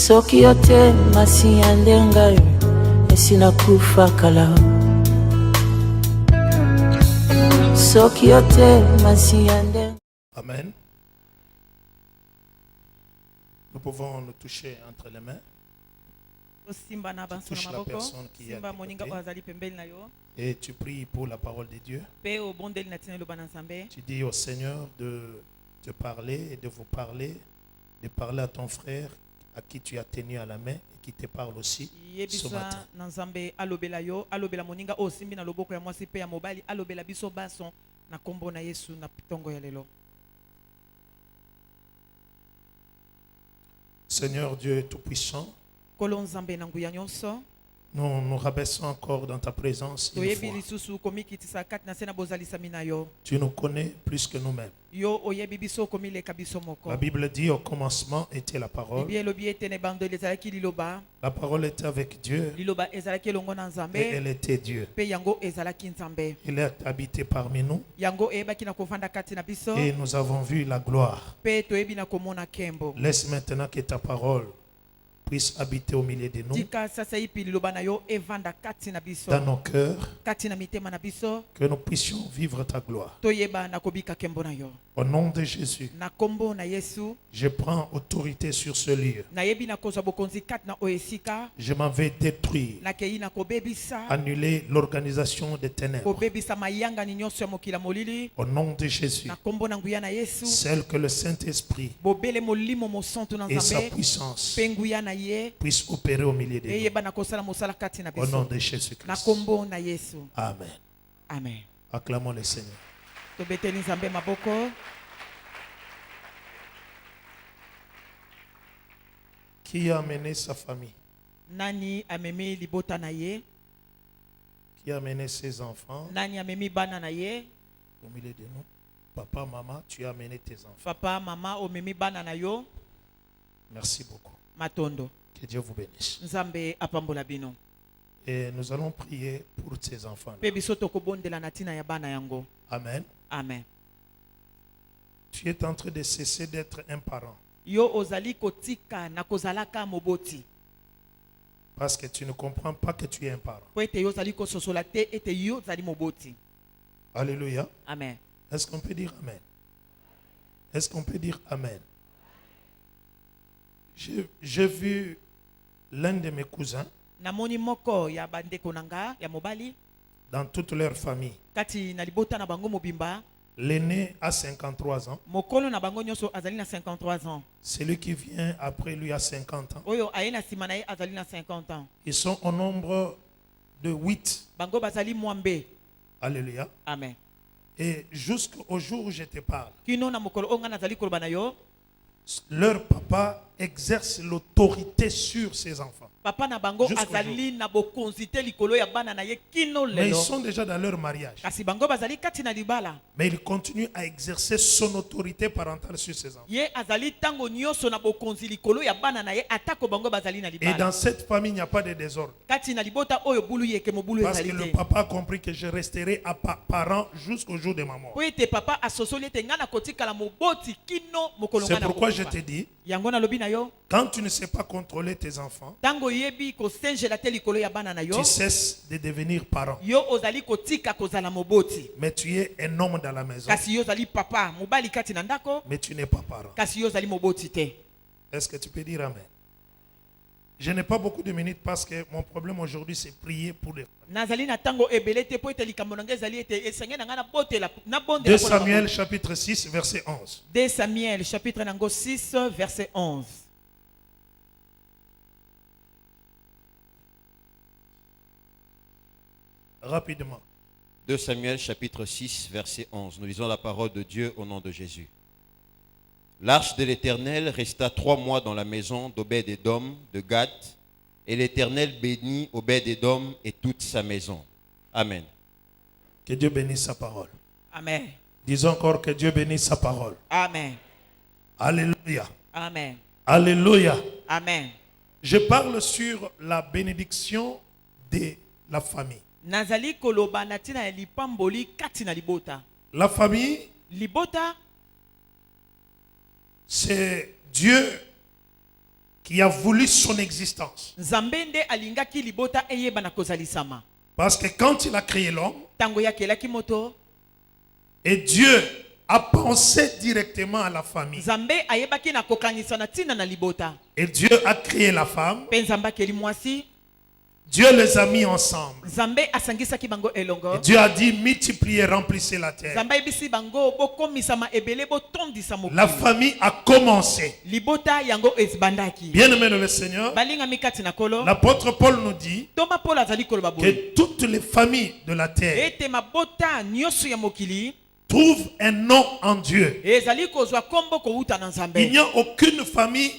soki yote masi ya ndenga esina kufa kala soki yote masi ya ndenga. Amen. Nous pouvons nous toucher entre les mains. Tu touches la personne qui est à tes côtés. Et tu pries pour la parole de Dieu. Tu dis au Seigneur de te parler et de vous parler, de parler à ton frère à qui tu as tenu à la main et qui te parle aussi ce matin. Seigneur Dieu Tout-Puissant, nous nous rabaissons encore dans ta présence une fois. Tu nous connais plus que nous-mêmes. La Bible dit au commencement était la parole. La parole était avec Dieu et elle était Dieu. Il est habité parmi nous et nous avons vu la gloire. Laisse maintenant que ta parole puisse habiter au milieu de nous, dans nos cœurs, que nous puissions vivre ta gloire. Au nom de Jésus, je prends autorité sur ce lieu. Je m'en vais détruire, annuler l'organisation des ténèbres. Au nom de Jésus, celle que le Saint-Esprit et sa puissance puissent opérer au milieu de nous. Au nom de Jésus-Christ. Amen. Amen. Acclamons le Seigneur. Qui a amené sa famille? Nani amemi libota na ye? Qui a amené ses enfants? Nani amemi bana na ye? Au milieu de nous. Papa, maman, tu as amené tes enfants. Papa, maman, omemi bana na yo? Merci beaucoup. Matondo. Que Dieu vous bénisse. Nzambe apambola bino. Et nous allons prier pour ces enfants. Amen. Amen. Tu es en train de cesser d'être un parent. Parce que tu ne comprends pas que tu es un parent. Alléluia. Amen. Est-ce qu'on peut dire Amen? Est-ce qu'on peut dire Amen? J'ai vu l'un de mes cousins dans toute leur famille. L'aîné a 53 ans. Celui qui vient après lui a 50 ans. Ils sont au nombre de 8. Alléluia. Amen. Et jusqu'au jour où je te parle, leur papa exerce l'autorité sur ses enfants. Mais ils sont déjà dans leur mariage. Mais il continue à exercer son autorité parentale sur ses enfants. Et dans cette famille, il n'y a pas de désordre. Parce que le papa a compris que je resterai à parent jusqu'au jour de ma mort. C'est pourquoi je te dis, quand tu ne sais pas contrôler tes enfants, tu cesses de devenir parent. Mais tu es un homme dans la maison. Mais tu n'es pas parent. Est-ce que tu peux dire Amen? Je n'ai pas beaucoup de minutes parce que mon problème aujourd'hui c'est prier pour les familles. 2 Samuel chapitre 6 verset 11. 2 Samuel chapitre 6 verset 11. Rapidement. 2 Samuel chapitre 6 verset 11. Nous lisons la parole de Dieu au nom de Jésus. L'arche de l'Éternel resta 3 mois dans la maison d'Obed-Édom de Gath, et l'Éternel bénit Obed-Édom et toute sa maison. Amen. Que Dieu bénisse sa parole. Amen. Disons encore que Dieu bénisse sa parole. Amen. Alléluia. Amen. Alléluia. Amen. Je parle sur la bénédiction de la famille. La famille, libota, c'est Dieu qui a voulu son existence. Nzambende alingaki libota eyeba na kozalisama. Parce que quand il a créé l'homme, Tango yakelaki moto, et Dieu a pensé directement à la famille. Nzambe ayebaki na kokanisa na tina na libota. Et Dieu a créé la femme. Pe Nzamba keli mwasi, Dieu les a mis ensemble. Nzambe asangisaki bango elongo. Et Dieu a dit multipliez, remplissez la terre. Nzamba ebisi bango bokomisama ebele botondisa mokili. La famille a commencé. Libota yango ezbandaki. Bien-aimé dans le Seigneur, Balinga mikati na kolo. l'apôtre Paul nous dit Toma Paul azali koloba boye. que toutes les familles de la terre Ete mabota nyoso ya mokili trouvent un nom en Dieu. ezali kozwa kombo kouta na Nzambe. Il n'y a aucune famille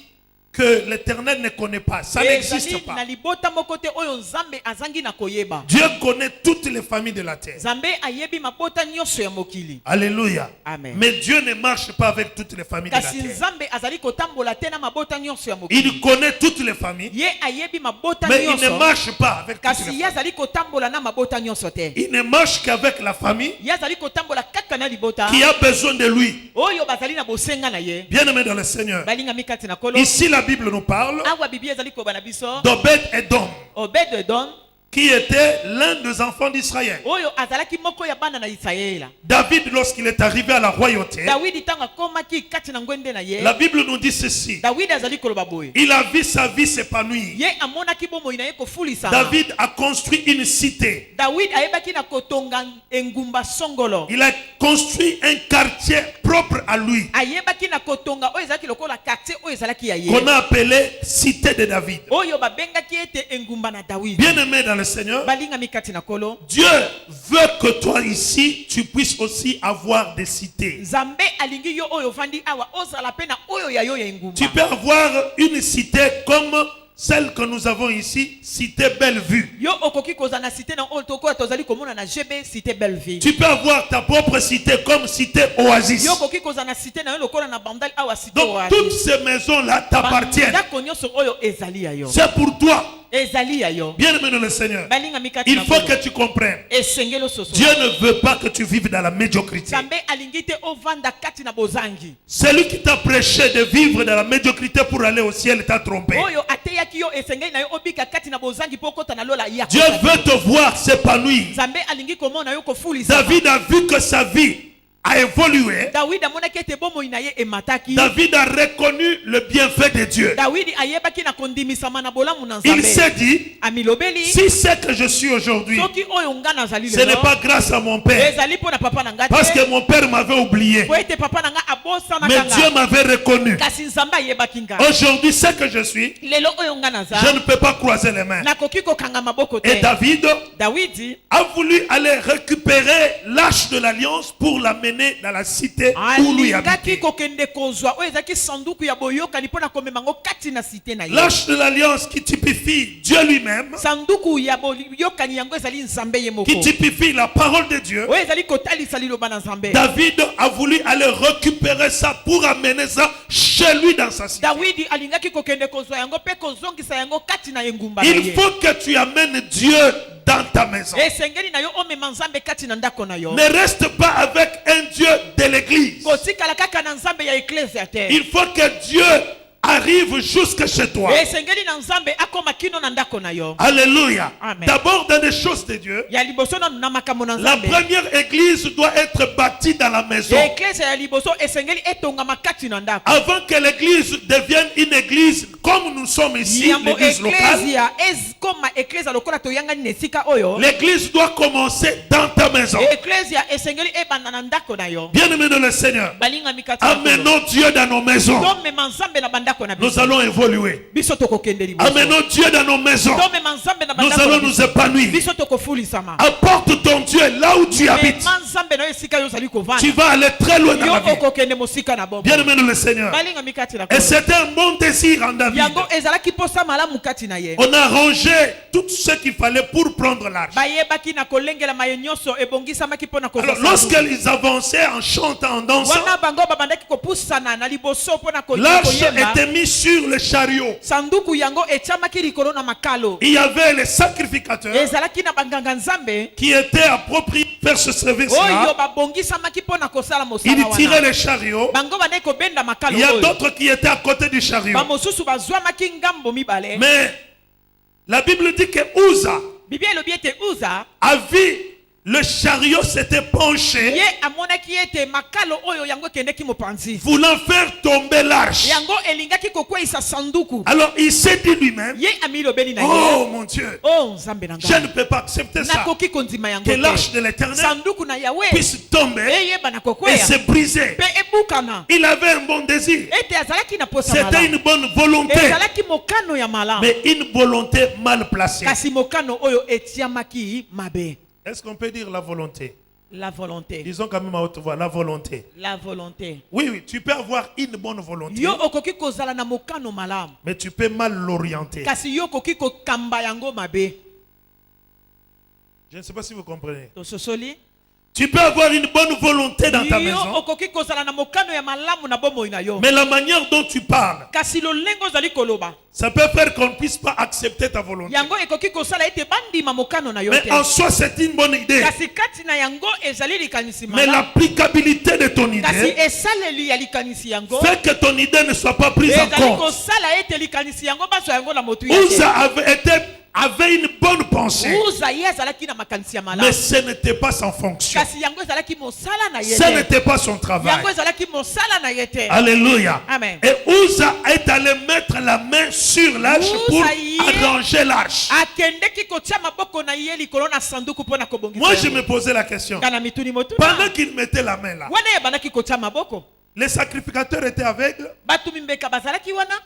que l'Éternel ne connaît pas. Ça n'existe pas. Na libota mokote oyo Nzambe azangi na koyeba. Dieu connaît toutes les familles de la terre. Nzambe ayebi mabota nyoso ya mokili. Alléluia. Amen. Mais Dieu ne marche pas avec toutes les familles de la Kasi terre. Nzambe azali kotambola te na mabota nyoso ya mokili. Il connaît toutes les familles, Ye ayebi mabota mais il ne nyoso. marche pas avec toutes les Kasi familles. ye azali kotambola na mabota nyoso te. Il ne marche qu'avec la famille Ye azali kotambola kaka na libota. qui a besoin de lui. Oyo bazali na bosenga na ye. Bien-aimé dans le Seigneur. Balinga mikati na kolo. Ici, la Bible nous parle Awa Bibi ezali koba na biso. d'Obed-Edom, Obed-Edom. qui était l'un des enfants d'Israël. Oyo azalaki moko ya bana na Israela. David, lorsqu'il est arrivé à la royauté, Dawidi tanga komaki kati na ngwende na ye. la Bible nous dit ceci. Dawidi azali koloba boye. Il a vu sa vie s'épanouir. Ye amonaki bomoi na ye kofulisa. David a construit une cité. Dawidi ayebaki na kotonga engumba songolo. Il a construit un quartier propre à lui, Ayebaki na kotonga oyo ezalaki lokola quartier oyo ezalaki ya ye. qu'on a appelé cité de David. Oyo babengaki ete engumba na Dawidi. Bien-aimé dans le Seigneur, Balinga mikati na kolo. Dieu veut que toi ici, tu puisses aussi avoir des cités. Nzambe alingi yo oyo fandi awa ozala pe na oyo ya yo ya engumba. Tu peux avoir une cité comme celle que nous avons ici, cité Bellevue. Yo okoki koza na cité na oyo toko tozali komona na GB cité Belleville. Tu peux avoir ta propre cité comme cité Oasis. Yo okoki koza na cité na yo lokola na bandali awa cité Donc Oasis. toutes ces maisons-là t'appartiennent. Ndako nyonso oyo ezali ya yo. C'est pour toi. Ezali ya yo. Bien-aimé dans le Seigneur, Balinga mikati il na faut kolo. que tu comprennes. Esengelo soso. Dieu ne veut pas que tu vives dans la médiocrité. Nzambe alingi te ovanda kati na bozangi. Celui qui t'a prêché de vivre dans la médiocrité pour aller au ciel t'a trompé. Oyo ateyaki yo esengeli na yo obika kati na bozangi po kota na lola ya. Dieu veut te voir s'épanouir. Nzambe alingi komona yo kofulisa. David a vu que sa vie a évolué. Dawidi amonaki ete bomoi na ye emataki. David a reconnu le bienfait de Dieu. Dawidi ayebaki na kondimisama na bolamu na Il Nzambe. s'est dit, Amilobeli. si c'est que je suis aujourd'hui, Soki oyo nga nazali ce n'est lelo. pas grâce à mon père, Ezali po na papa na nga te. parce que mon père m'avait oublié, Po ete papa na nga abosana mais kanga. Dieu m'avait reconnu. Kasi Nzambe ayebaki nga. Aujourd'hui, ce que je suis, Lelo oyo nga naza. je ne peux pas croiser les mains. Nakoki kokanga maboko te. Et David Dawidi a voulu aller récupérer l'arche de l'alliance pour l'amener dans la cité où lui alingaki habitait. kokende kozwa oyo ezalaki sanduku ya boyokani mpo na komema ngo kati na site na ye. L'arche de l'alliance qui typifie Dieu lui-même, Sanduku ya boyokani yango ezali Nzambe ye moko. qui typifie la parole de Dieu. Oyo ezali kotalisa liloba na Nzambe. David a voulu aller récupérer ça pour amener ça chez lui dans sa cité. Dawidi alingaki kokende kozwa yango pe kozongisa yango kati na engumba na Il ye. faut que tu amènes Dieu dans ta maison. Esengeli na yo omema Nzambe kati na ndako na yo. Ne reste pas avec un Dieu de l'église. Kotikala kaka na Nzambe ya eklezia te. Il faut que Dieu arrive jusque chez toi. Esengeli na Nzambe akoma kino na ndako na yo. Alléluia. Amen. D'abord dans les choses de Dieu, Ya liboso na makambo na la Nzambe. première église doit être bâtie dans la maison. Eklezia ya liboso esengeli etongama kati na ndako. Avant que l'église devienne une église comme nous sommes ici, Yambo l'église locale, eklezia koma eklezia lokola toyangani na esika oyo. l'église doit commencer dans ta maison. Eklezia esengeli ebanda na ndako na yo. Bien-aimés dans le Seigneur, Balinga mikati na kolo. amenons Dieu dans nos maisons. Tomema Nzambe na bandako na Nous biso. allons évoluer. Biso tokokende liboso. Amenons Dieu dans nos maisons. Tomema Nzambe na Nous bandako allons na nous biso. épanouir. Biso tokofulisama. Apporte ton Dieu là où tu habites. Mema Nzambe na yo esika yo zali kovanda. Tu vas aller très loin dans Yo la vie. okokende mosika na bobo. Bien-aimés dans le Seigneur. Balinga mikati na Et kolo. c'était un bon désir en David. Yango ezalaki posa malamu kati na ye. On a rangé tout ce qu'il fallait pour prendre l'arche. Bayebaki na kolengela maye nyonso ebongisamaki mpo na Alors kozwa. lorsqu'ils avançaient en chantant, en dansant, Wana bango babandaki kopusana na liboso mpo na l'arche koyemba. était mis sur le chariot. sanduku yango etiamaki likolo na makalo. Il y avait les sacrificateurs ezalaki na banganga nzambe qui étaient appropriés faire ce service-là. oyo babongisamaki mpo na kosala mosala Ils wana. tiraient le chariot. bango bandeki kobenda makalo Il y a oyo. d'autres qui étaient à côté du chariot. bamosusu bazwamaki ngambo mibale. Mais la Bible dit que Uza biblia elobi ete uza a vu le chariot s'était penché, ye amonaki ete makalo oyo yango ekendeki mopanzi. voulant faire tomber l'arche. yango elingaki kokweyisa sanduku. Alors il s'est dit lui-même, ye amilobeli na oh ye mon Dieu, o nzambe na je ne ngai peux pas accepter ça. nakoki kondima yango Que te. l'arche de l'éternel sanduku na yawe puisse tomber eyeba na et kokweya se briser. mpe ebukana. Il avait un bon désir. ete azalaki na posa C'était malamu. une bonne volonté, ezalaki mokano ya malamu. mais une volonté mal placée. kasi mokano oyo etiamaki mabe. Est-ce qu'on peut dire la volonté? La volonté. Disons quand même à haute voix, la volonté. La volonté. Oui, oui, tu peux avoir une bonne volonté, Yo okoki kozala na mokano malamu. mais tu peux mal l'orienter. kasi yo okoki kokamba yango mabe. Je ne sais pas si vous comprenez. tososoli. Tu peux avoir une bonne volonté dans ta yo maison, okoki kozala na mokano ya malamu na bomoi na yo. mais la manière dont tu parles, kasi lolenge ozali koloba ça peut faire qu'on ne puisse pas accepter ta volonté. yango ekoki kosala ete bandima mokano na yo Mais te. en soi, c'est une bonne idée. kasi kati na yango ezali likanisi Mais malamu. l'applicabilité de ton kasi idée esaleli ya likanisi yango fait que ton idée ne soit pas prise en ezali compte. kosala ete likanisi yango bazwa yango na motu ya te. Uza avait une bonne pensée, uza ye azalaki na makanisi ya mais malamu. ce n'était pas sa fonction. kasi yango ezalaki mosala na ye Ce te. n'était pas son travail. yango ezalaki mosala na ye te. Alléluia. Amen. Et Uza est allé mettre la main sur l'arche pour Uza y est. arranger l'arche. akendeki kotia maboko na ye likolo na sanduku mpo na kobongisa Moi, je yango. me posais la question. kana mituni motuna Pendant qu'il mettait la main là, wana ye bandaki kotia maboko les sacrificateurs étaient aveugles. batumi mbeka bazalaki wana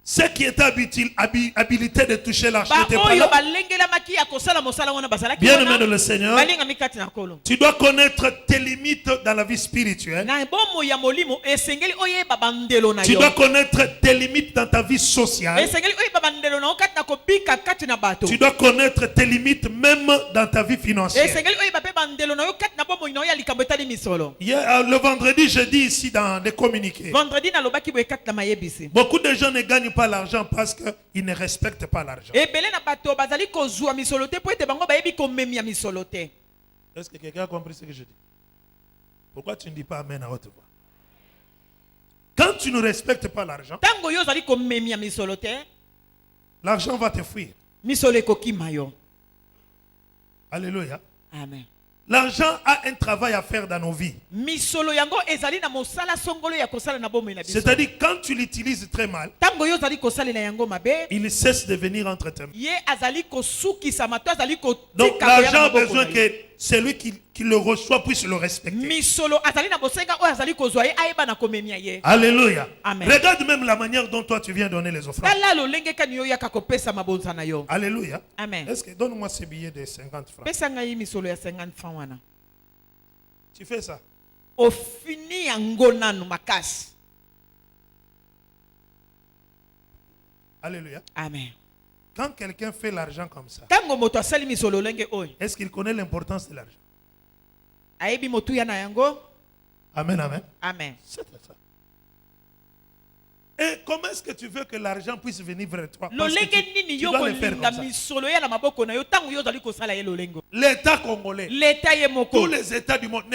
Ceux qui étaient habilités de toucher l'arche n'étaient pas baoyo là. balengelamaki ya kosala mosala wana bazalaki Bien aimé wana dans le Seigneur, balingami kati na nkolo. tu dois connaître tes limites dans la vie spirituelle. na bomo ya molimo esengeli oyeba bandelo na Tu yo dois connaître tes limites dans ta vie sociale. esengeli oyeba bandelo na yo kati na kobika kati na bato Tu dois connaître tes limites même dans ta vie financière. esengeli oyeba mpe bandelo na yo kati na bomoi na yo ya likambo etali misolo. Le vendredi, je dis ici dans les communiqués, vendredi nalobaki boye kati na mayebisi beaucoup de gens ne gagnent pas l'argent parce qu'ils ne respectent pas l'argent. ebele na bato bazali kozwa misolo te mpo ete bango bayebi komemia misolo te. Est-ce que quelqu'un a compris ce que je dis? Pourquoi tu ne dis pas Amen à haute voix? Quand tu ne respectes pas l'argent, ntango yo ozali komemia misolo te l'argent va te fuir. misolo ekokima yo. Alléluia. Amen. L'argent a un travail à faire dans nos vies. misolo yango ezali na mosala songolo ya kosala na bomoi na biso. C'est-à-dire, quand tu l'utilises très mal, ntango yo ozali kosalela yango mabe il cesse de venir entre tes mains. ye azali kosukisama to azali Donc, kotika l'argent a besoin que celui qui le reçoit puisse le respecter. misolo azali na bosenga oyo azali kozwa ye ayeba na komemia ye. Alléluia. Amen. Regarde même la manière dont toi tu viens donner les offrandes. tala lolenge kani yo oyaka kopesa mabonza na yo. Alléluia. Amen. Est-ce que donne-moi ce billet de 50 francs. pesa ngai misolo ya 50 francs wana Tu fais ça. ofini yango nanu makasi. Alléluia. Amen. Quand quelqu'un fait l'argent comme ça, ntango moto asali misolo lolenge oyo est-ce qu'il connaît l'importance de l'argent? ayebi motuya na yango. Amen, amen. Amen. C'est ça. Et comment est-ce que tu veux que l'argent puisse venir vers toi? Parce que lolenge nini tu yo dois le faire kolinga comme ça. misolo ya na maboko na yo ntango yo ozali kosala ye lolengo. L'État congolais, leta ye tous moko les États du monde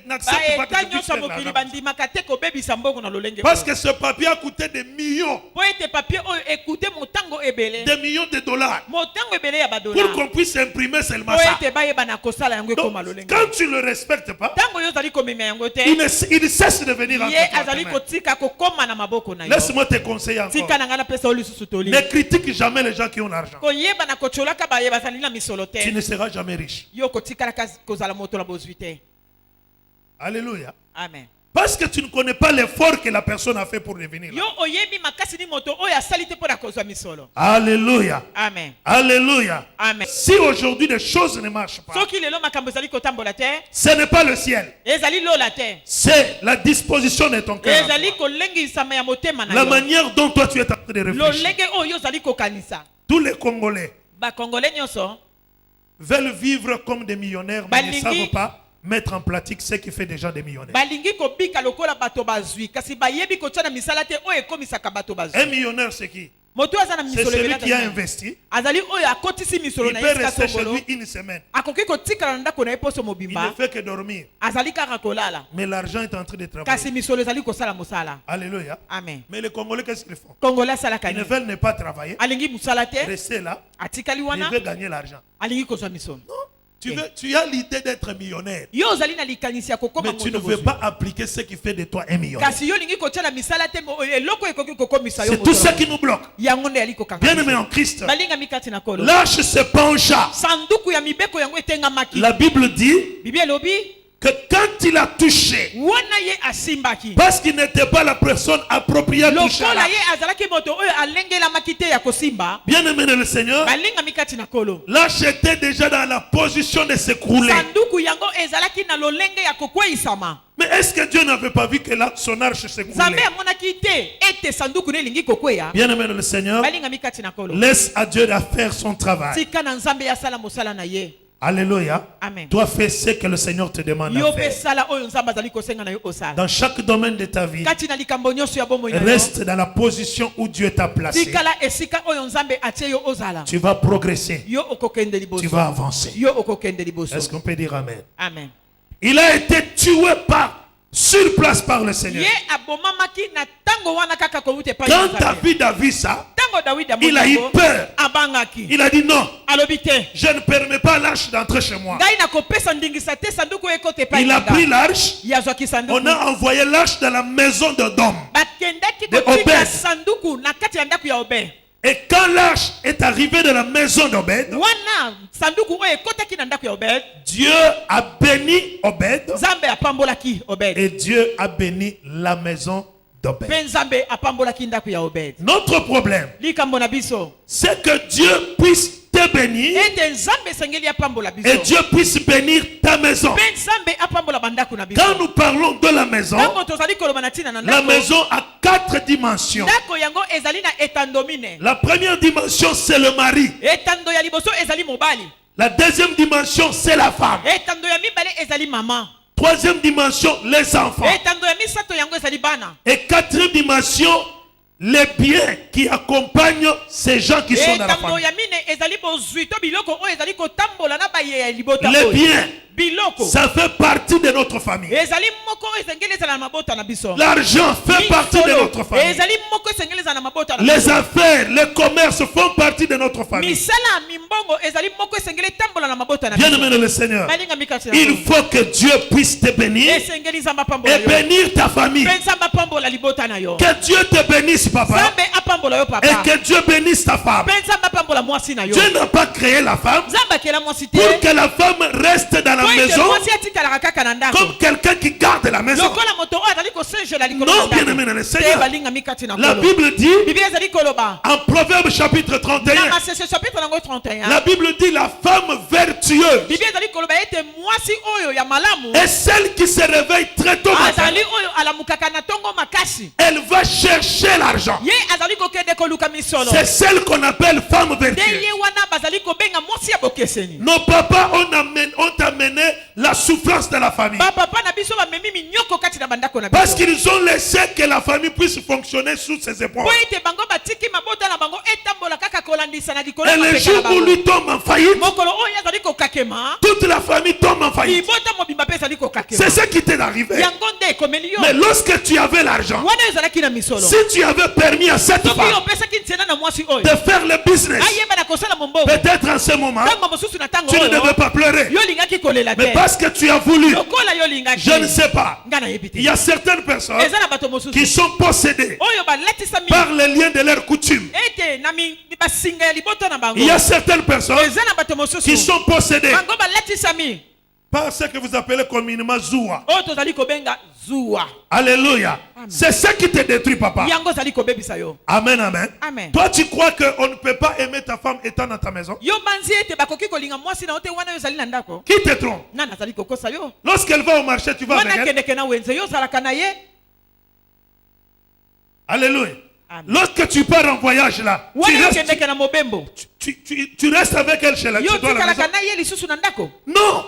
n'acceptent pas que baeta tu puisses nyonso ya faire mokili l'argent. bandimaka te kobebisa mbongo na lolenge Parce que ce papier a coûté des millions po ete papier oyo ekute motango ebele de dollars motango ebele ya pour badola qu'on puisse imprimer seulement po ça. ete bayeba na kosala yango Donc, ekoma lolenge. quand tu ne le respectes pas, ntango yo ozali komema yango te il cesse de venir entre ye toi. azali kotika kokoma na maboko na yo. Laisse-moi te conseiller encore. tika na ngai napesa yo lisusu toli Ne critique jamais les gens qui ont l'argent. koyeba na kotolaka baye bazali na misolo Tu te ne seras jamais riche. yo kotikalaka kozala moto na bozwi te. Alléluia. Amen. Parce que tu ne connais pas l'effort que la personne a fait pour devenir là. yo oyebi makasi ni moto oyo asali te mpo na kozwa misolo. Alléluia. Amen. Alléluia. Amen. Si aujourd'hui les choses ne marchent pas, soki lelo makambo ezali kotambola te ce n'est pas le ciel. ezali lola te C'est la disposition de ton cœur. ezali kolengisama ya motema na La yo. manière dont toi tu es en train de réfléchir. lolenge oyo ozali kokanisa. Tous les Congolais bakongole nyonso veulent vivre comme des millionnaires, mais ne Balingi. savent pas mettre en pratique ce qui fait des gens des millionnaires. Un millionnaire, c'est qui? C'est celui qui a investi. Il peut rester chez lui une semaine. Il ne fait que dormir. Mais l'argent est en train de travailler. Alléluia. Amen. Mais les Congolais, qu'est-ce qu'ils font? Ils ne veulent pas travailler. Rester là. Ils veulent gagner l'argent. Non. Tu as l'idée d'être millionnaire. Mais tu ne veux pas appliquer ce qui fait de toi un millionnaire. C'est tout ce qui nous bloque. Bien aimé en Christ, lâche ce penchant. La Bible dit que quand il a touché, parce qu'il n'était pas la personne appropriée à toucher, bien aimé le Seigneur, là j'étais déjà dans la position de s'écrouler. Mais est-ce que Dieu n'avait pas vu que là, son arche s'écroulait? Bien aimé le Seigneur, laisse à Dieu de faire son travail. Alléluia. Amen. Toi fais ce que le Seigneur te demande de faire. Dans chaque domaine de ta vie, reste dans la position où Dieu t'a placé. Tu vas progresser. Tu vas avancer. Est-ce qu'on peut dire Amen? Amen. Il a été tué sur place par le Seigneur. Quand David a vu ça, il a eu peur. Il a dit non, je ne permets pas l'arche d'entrer chez moi. Il a pris l'arche. On a envoyé l'arche dans la maison de Dom, et quand l'arche est arrivée dans la maison d'Obed, Dieu a béni Obed, et Dieu a béni la maison d'Obed. Notre problème, c'est que Dieu puisse te bénir et Dieu puisse bénir ta maison. Quand nous parlons de la maison a 4 dimensions. La première dimension, c'est le mari. La deuxième dimension, c'est la femme. Troisième dimension, les enfants. Et quatrième dimension, les biens qui accompagnent ces gens qui sont dans la famille. Les biens, ça fait partie de notre famille. L'argent fait partie de notre famille. Les affaires, le commerce font partie de notre famille. Bien aimé le Seigneur, il faut que Dieu puisse te bénir et bénir ta famille. Que Dieu te bénisse, papa, et que Dieu bénisse ta femme. Dieu n'a pas créé la femme pour que la femme reste dans la maison comme quelqu'un qui garde la maison. Non, bien aimé le Seigneur, la Bible dit en Proverbe chapitre 31, la Bible dit la femme vertueuse est celle qui se réveille très tôt matin. Elle va chercher l'argent. C'est celle qu'on appelle femme vertueuse. Nos papas ont amené la souffrance de la famille, parce qu'ils ont laissé que la famille puisse fonctionner sous ses épreuves. Et le jour où lui tombe en faillite, toute la famille tombe en faillite. C'est ce qui t'est arrivé. Mais lorsque tu avais l'argent, si tu avais permis à cette femme de faire le business, peut-être en ce moment tu ne devais pas pleurer. Mais parce que tu as voulu, je ne sais pas, il y a certaines personnes qui sont possédées par les liens de leur coutume. Il y a certaines personnes qui sont possédées par ce que vous appelez communément Zoua. Alléluia. C'est ce qui te détruit, papa. Amen, amen. Toi, tu crois qu'on ne peut pas aimer ta femme étant dans ta maison? Qui te trompe? Lorsqu'elle va au marché, tu vas avec elle? Alléluia. Lorsque tu pars en voyage là, tu restes avec elle chez la maison? Non.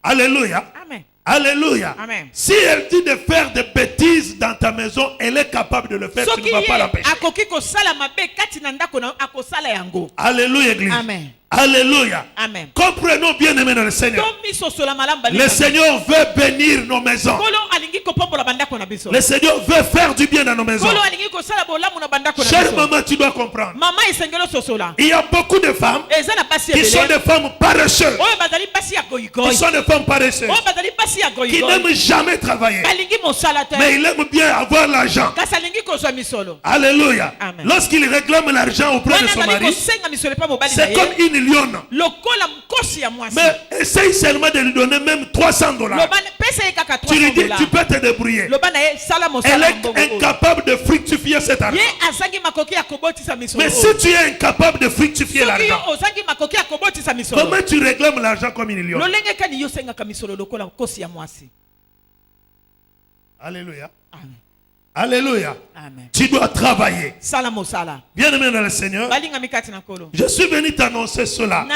Alléluia. Amen. Alléluia. Amen. Si elle dit de faire des bêtises dans ta maison, elle est capable de le faire. Tu ne vas pas l'empêcher. Alléluia, Église. Amen. Alléluia. Amen. Comprenons bien, aimé dans le Seigneur. Le Seigneur veut bénir nos maisons. Le Seigneur veut faire du bien dans nos maisons. Chère maman, tu dois comprendre. Il y a beaucoup de femmes qui sont des femmes paresseuses. Qui sont des femmes paresseuses. Qui n'aiment jamais travailler. Mais ils aiment bien avoir l'argent. Alléluia. Lorsqu'il réclame l'argent auprès de son mari, c'est comme une lionne. Mais essaye seulement de lui donner même $300. Tu lui dis, tu peux te débrouiller. Elle est incapable de fructifier cet argent. Mais si tu es incapable de fructifier l'argent, comment tu réclames l'argent comme une lionne? Alléluia. Amen. Alléluia. Amen. Tu dois travailler. Bien aimé dans le Seigneur, je suis venu t'annoncer cela.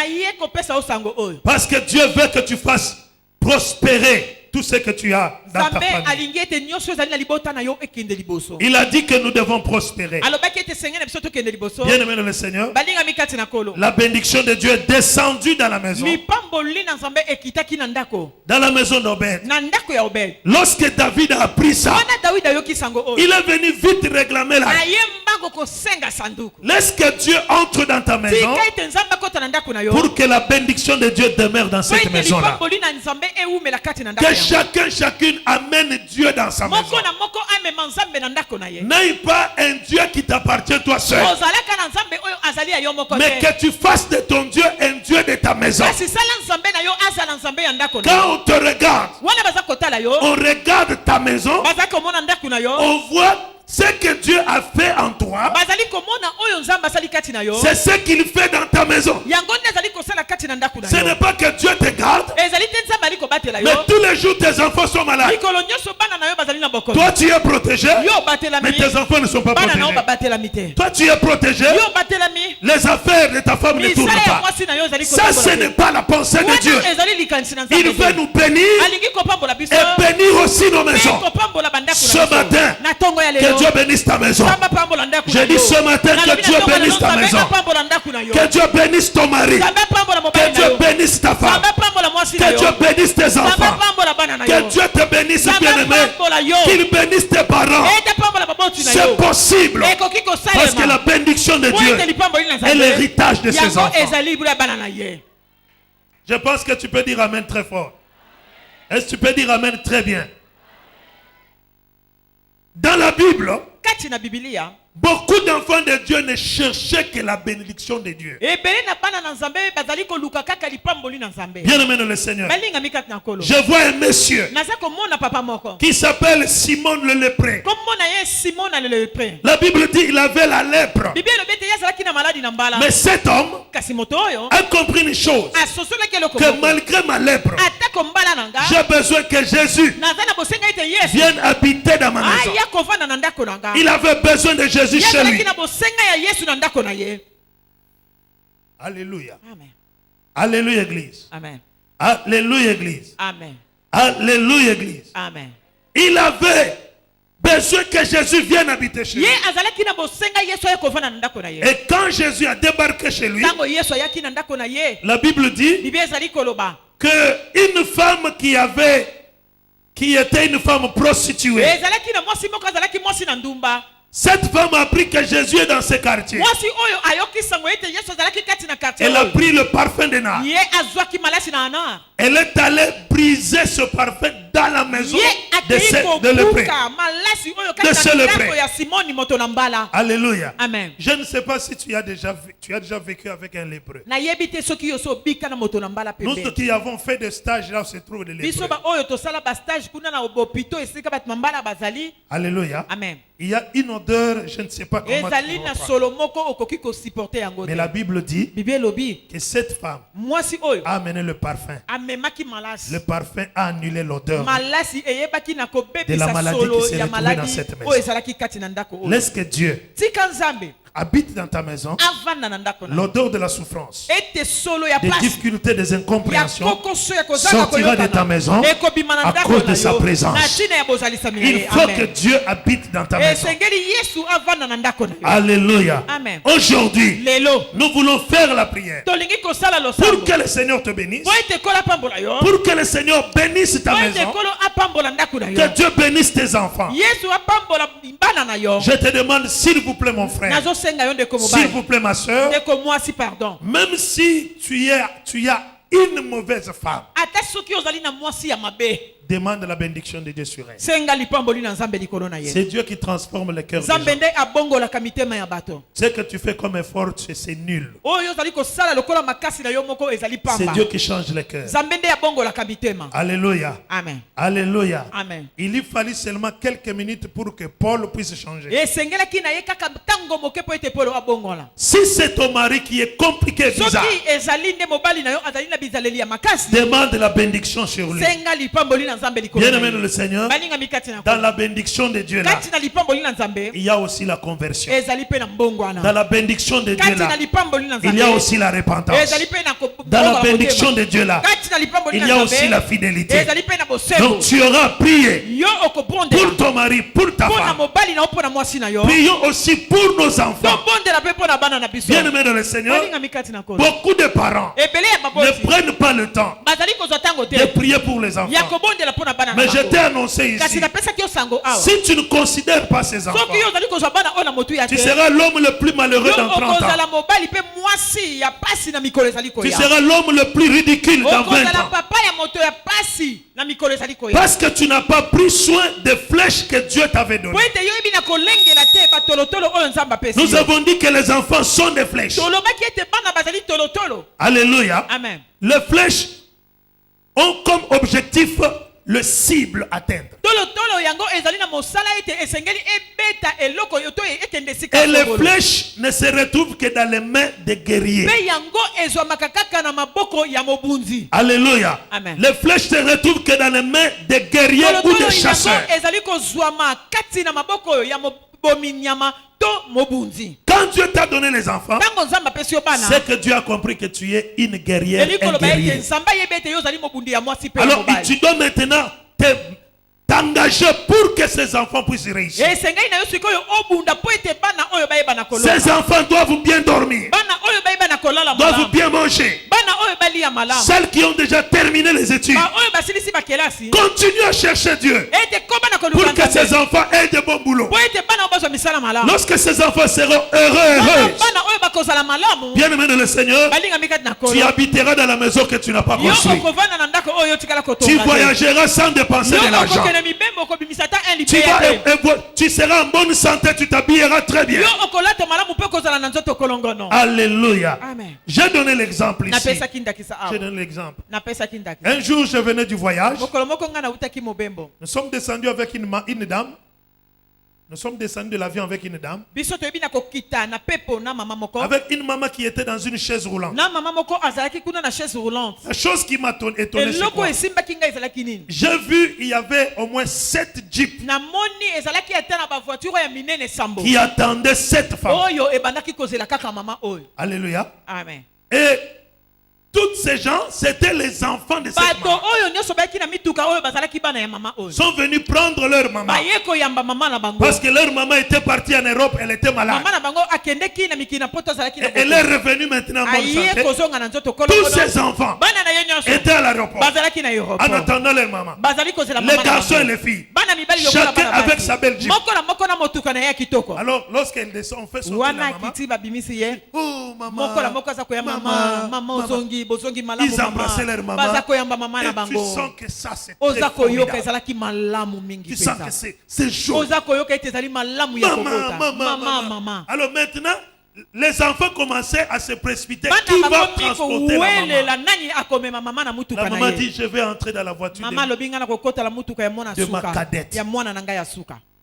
Parce que Dieu veut que tu fasses prospérer tout ce que tu as dans ta famille. Il a dit que nous devons prospérer. Bien aimé dans le Seigneur, la bénédiction de Dieu est descendue dans la maison. Dans la maison d'Obed. Lorsque David a appris ça, il est venu vite réclamer l'argent. Laisse que Dieu entre dans ta maison pour que la bénédiction de Dieu demeure dans cette maison-là. Que chacune amène Dieu dans sa maison. N'aille pas un Dieu qui t'appartient toi seul, mais que tu fasses de ton Dieu un Dieu de ta maison. Quand on te regarde, on regarde ta maison, on voit ce que Dieu a fait en toi, c'est ce qu'il fait dans ta maison. Ce n'est pas que Dieu te garde, mais tous les jours tes enfants sont malades. Toi tu es protégé, mais tes enfants ne sont pas protégés. Toi tu es protégé, les affaires de ta femme ne tournent pas. Ça, ce n'est pas la pensée de Dieu. Il veut nous bénir et bénir aussi nos maisons. Ce matin, que Dieu bénisse ta maison. J'ai dit ce matin que Dieu bénisse ta maison. Que Dieu bénisse ton mari. Que Dieu bénisse ta femme. Que Dieu bénisse tes enfants. Que Dieu te bénisse, bien-aimé. Qu'il bénisse tes parents. C'est possible. Parce que la bénédiction de Dieu est l'héritage de ses enfants. Je pense que tu peux dire amen très fort. Est-ce que tu peux dire amen très bien? Dans la Bible, beaucoup d'enfants de Dieu ne cherchaient que la bénédiction de Dieu. Bien aimé dans le Seigneur, je vois un monsieur qui s'appelle Simon le lépreux. La Bible dit qu'il avait la lèpre. Mais cet homme a compris une chose, que malgré ma lèpre, j'ai besoin que Jésus vienne habiter dans ma maison. Il avait besoin de Jésus chez lui. Alléluia. Amen. Alléluia, Église. Amen. Alléluia, Église. Amen. Alléluia, Église. Amen. Il avait besoin que Jésus vienne habiter chez lui. Et quand Jésus a débarqué chez lui, la Bible dit qu'une femme qui était une femme prostituée, cette femme a appris que Jésus est dans ce quartier. Elle a pris le parfum de nard. Elle est allée briser ce parfum dans la maison de ce lépreux. Alléluia. Amen. Je ne sais pas si tu as déjà vécu avec un lépreux. Nous qui avons fait des stages là où se trouvent les lépreux. Alléluia. Amen. Il y a une odeur, je ne sais pas comment. Mais la Bible dit que cette femme a amené le parfum. Le parfum a annulé l'odeur de la maladie qui s'est retrouvée dans cette maison. Laisse que Dieu habite dans ta maison, l'odeur de la souffrance, des difficultés, des incompréhensions sortira de ta maison à cause de sa présence. Il faut que Dieu habite dans ta maison. Alléluia. Aujourd'hui, nous voulons faire la prière pour que le Seigneur te bénisse, pour que le Seigneur bénisse ta maison, que Dieu bénisse tes enfants. Je te demande, s'il vous plaît, mon frère, s'il vous plaît, ma soeur, même si tu as une mauvaise femme, demande la bénédiction de Dieu sur elle. C'est Dieu qui transforme le cœur des gens. Ce que tu fais comme effort, c'est nul. C'est Dieu qui change le cœur. Alléluia. Amen. Alléluia. Amen. Il lui fallut seulement quelques minutes pour que Paul puisse changer. Si c'est ton mari qui est compliqué, bizarre, demande la bénédiction sur lui. Bien-aimé le Seigneur, dans la bénédiction de Dieu là, il y a aussi la conversion. Dans la bénédiction de Dieu là, il y a aussi la repentance. Dans la bénédiction de Dieu là, il y a aussi la fidélité. Donc tu auras prié pour ton mari, pour ta femme. Prions aussi pour nos enfants. Bien-aimé le Seigneur, beaucoup de parents ne prennent pas le temps de prier pour les enfants. Mais je t'ai annoncé ici, si tu ne considères pas ces enfants, tu seras l'homme le plus malheureux dans 30 ans. Tu seras l'homme le plus ridicule dans 20 ans. Parce que tu n'as pas pris soin des flèches que Dieu t'avait données. Nous avons dit que les enfants sont des flèches. Alléluia. Amen. Les flèches ont comme objectif le cible atteindre. Et les flèches ne se retrouvent que dans les mains des guerriers. Alléluia. Amen. Les flèches se retrouvent que dans les mains des guerriers ou des chasseurs. Quand Dieu t'a donné les enfants, c'est que Dieu a compris que tu es une guerrière, un guerrier. Alors tu dois maintenant t'engager pour que ces enfants puissent réussir. Ces enfants doivent bien dormir, doivent bien manger. Celles qui ont déjà terminé les études, continue à chercher Dieu pour que ces enfants aient de bons boulots. Lorsque ces enfants seront heureux, bien-aimé dans le Seigneur, tu habiteras dans la maison que tu n'as pas construite. Tu voyageras sans dépenser de l'argent. Tu seras en bonne santé, tu t'habilleras très bien. Alléluia. J'ai donné l'exemple ici. J'ai donné l'exemple. Un jour, je venais du voyage. Nous sommes descendus avec une dame. Nous sommes descendus de l'avion avec une dame. Avec une maman qui était dans une chaise roulante. La chose qui m'a étonné, c'est quoi? J'ai vu, il y avait au moins 7 jeeps qui attendaient 7 femmes. Alléluia. Amen. Et tous ces gens, c'était les enfants de cette maman. Sont venus prendre leur maman. Parce que leur maman était partie en Europe, elle était malade. Et elle est revenue maintenant en bonne santé. Tous ces enfants étaient à l'aéroport en attendant leur maman. Les garçons et les filles, chacun avec sa belle jeep. Alors lorsqu'elle descend, on fait sortir la maman. Oh maman, ils embrassaient leur maman. Et tu sens que ça c'est très formidable. Tu sens que c'est chaud. Maman. Alors maintenant, les enfants commençaient à se précipiter. Qui va transporter la maman? La maman dit, je vais entrer dans la voiture de ma cadette.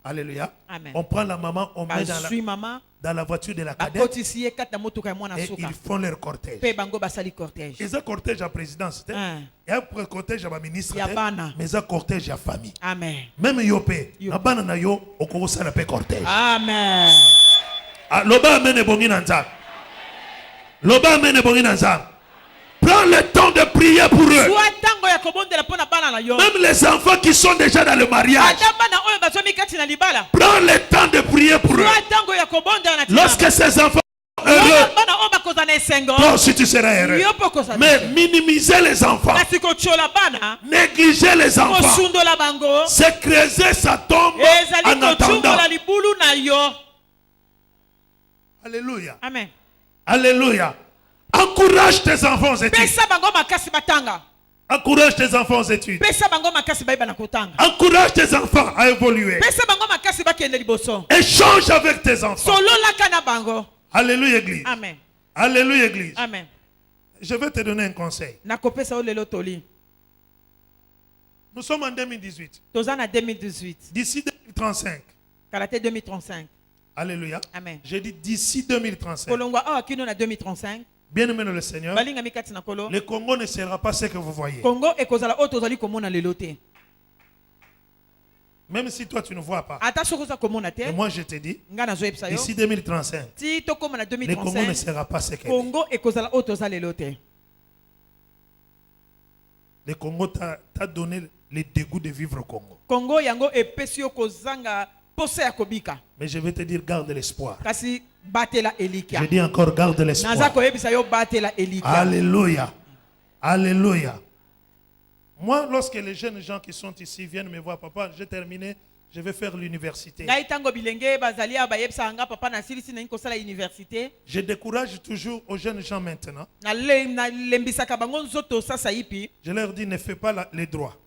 Alléluia. Amen. On prend la maman, on met dans la voiture de la cadette. Et ils font leur cortège. Ils ont cortège à présidence. Et après cortège à ministre. Mais ils ont cortège à famille. Amen. Même Yopé. Amen. Amen. Loba amene bongi na nzambe. Loba amene bongi na nzambe. Prends le temps de prier pour eux. Même les enfants qui sont déjà dans le mariage. Prends le temps de prier pour eux. Lorsque ces enfants sont heureux, toi aussi tu seras heureux. Mais minimiser les enfants, négliger les enfants, c'est creuser sa tombe en attendant. Alléluia. Amen. Alléluia. Encourage tes enfants aux études. Encourage tes enfants aux études. Encourage tes enfants à évoluer. Échange avec tes enfants. Alléluia, Église. Amen. Alléluia, Église. Amen. Je vais te donner un conseil. Nous sommes en 2018. D'ici 2035. 2035. Alléluia. Amen. J'ai dit d'ici 2035. Bien aimé dans le Seigneur, le Congo ne sera pas ce que vous voyez. Même si toi tu ne vois pas. Et moi je te dis, d'ici 2035, le Congo ne sera pas ce qu'il est. Le Congo t'a donné le dégoût de vivre au Congo. Mais je vais te dire, garde l'espoir. Je dis encore, garde l'espoir. Alléluia. Alléluia. Moi, lorsque les jeunes gens qui sont ici viennent me voir, papa, j'ai terminé, je vais faire l'université. Je décourage toujours aux jeunes gens maintenant. Je leur dis, ne fais pas les droits.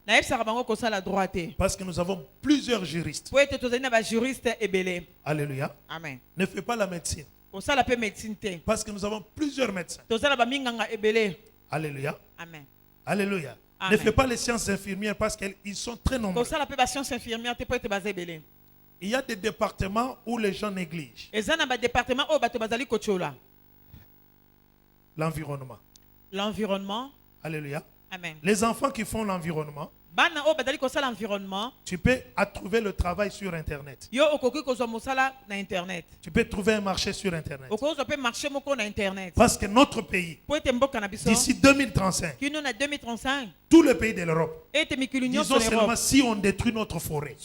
Parce que nous avons plusieurs juristes. Alléluia. Amen. Ne fais pas la médecine. Parce que nous avons plusieurs médecins. Alléluia. Amen. Alléluia. Amen. Ne fais pas les sciences infirmières parce qu'ils sont très nombreux. Il y a des départements où les gens négligent l'environnement. L'environnement. Alléluia. Amen. Les enfants qui font l'environnement, tu peux trouver le travail sur Internet. Tu peux trouver un marché sur Internet. Parce que notre pays, d'ici 2035, tous les pays de l'Europe, disons seulement si on détruit notre forêt.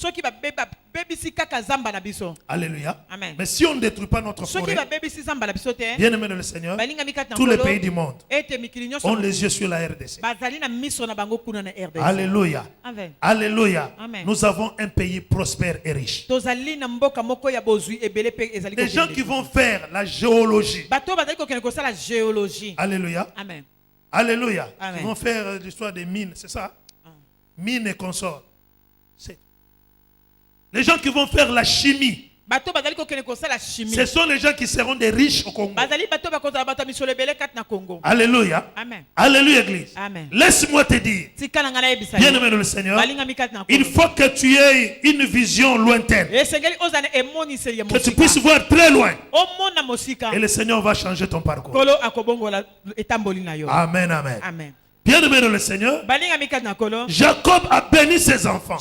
Alléluia. Amen. Mais si on ne détruit pas notre forêt, bien aimé dans le Seigneur, tous les pays du monde ont les yeux sur la RDC. Alléluia. Amen. Alléluia. Amen. Nous avons un pays prospère et riche. Les gens qui vont faire la géologie. Alléluia. Amen. Alléluia. Amen. Ils vont faire l'histoire des mines, c'est ça? Mines et consorts. Les gens qui vont faire la chimie. Ce sont les gens qui seront des riches au Congo. Alléluia. Amen. Alléluia, Église. Amen. Laisse-moi te dire, bien aimé dans le Seigneur, il faut que tu aies une vision lointaine. Que tu puisses voir très loin. Et le Seigneur va changer ton parcours. Amen, amen. Amen. Bien aimé dans le Seigneur, Jacob a béni ses enfants.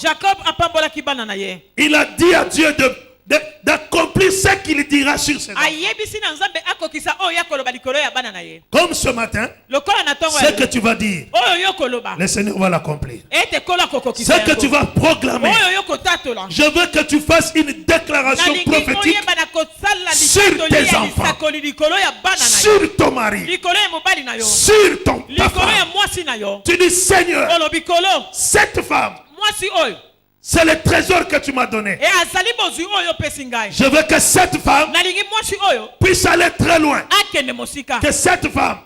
Il a dit à Dieu d'accomplir ce qu'il dira sur ses enfants. Comme ce matin, ce que tu vas dire, le Seigneur va l'accomplir. Ce que tu vas proclamer, je veux que tu fasses une déclaration prophétique sur tes enfants, sur ton mari, sur ta femme. Tu dis, Seigneur, cette femme, c'est le trésor que tu m'as donné. Je veux que cette femme puisse aller très loin. Que cette femme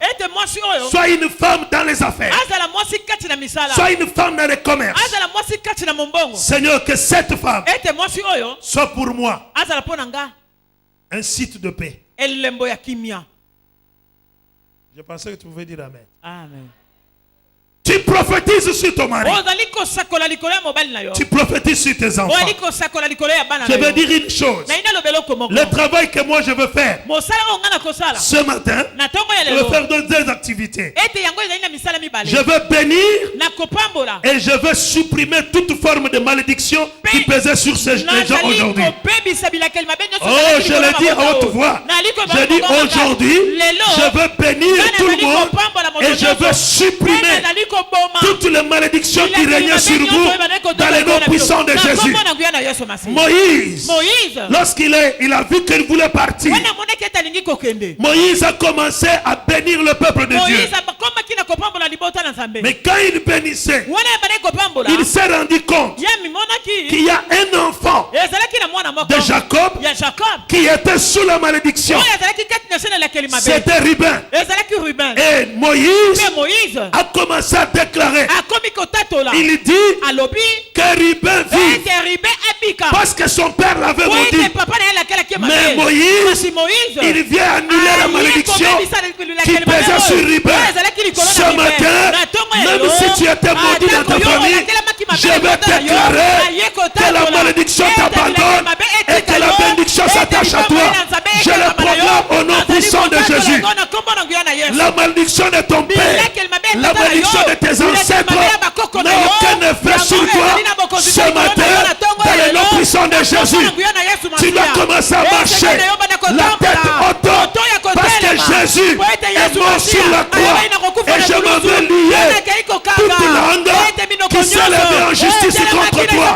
soit une femme dans les affaires, soit une femme dans les commerces. Seigneur, que cette femme soit pour moi un site de paix. Je pensais que tu pouvais dire Amen. Amen. Tu prophétises sur ton mari. Tu prophétises sur tes enfants. Je vais dire une chose. Le travail que moi je veux faire ce matin, je veux faire deux activités. Je veux bénir et je veux supprimer toute forme de malédiction qui pesait sur ces gens aujourd'hui. Oh, je l'ai dit à haute voix. Je dis aujourd'hui, je veux bénir tout le monde et je veux supprimer toutes les malédictions qui régnaient sur vous dans les noms puissants de Jésus. Moïse, lorsqu'il a vu qu'il voulait partir, Moïse a commencé à bénir le peuple de Dieu. Mais quand il bénissait, il s'est rendu compte qu'il y a un enfant de Jacob qui était sous la malédiction. C'était Ruben. Et Moïse a commencé à déclarer. Il dit que Ruben vit parce que son père l'avait maudit. Mais Moïse, il vient annuler la malédiction qui pesait sur Ruben. Ce matin, même si tu étais maudit dans ta famille, je vais déclarer que la malédiction t'abandonne et que la bénédiction s'attache à toi. Je le proclame au nom puissant de Jésus. La malédiction de ton père, la malédiction de tes ancêtres n'a aucun effet sur toi. Ce matin, dans le nom puissant de Jésus, tu dois commencer à marcher la tête haute parce que Jésus est mort sur la croix et je me veux lier toute langue qui s'est levée en justice contre toi,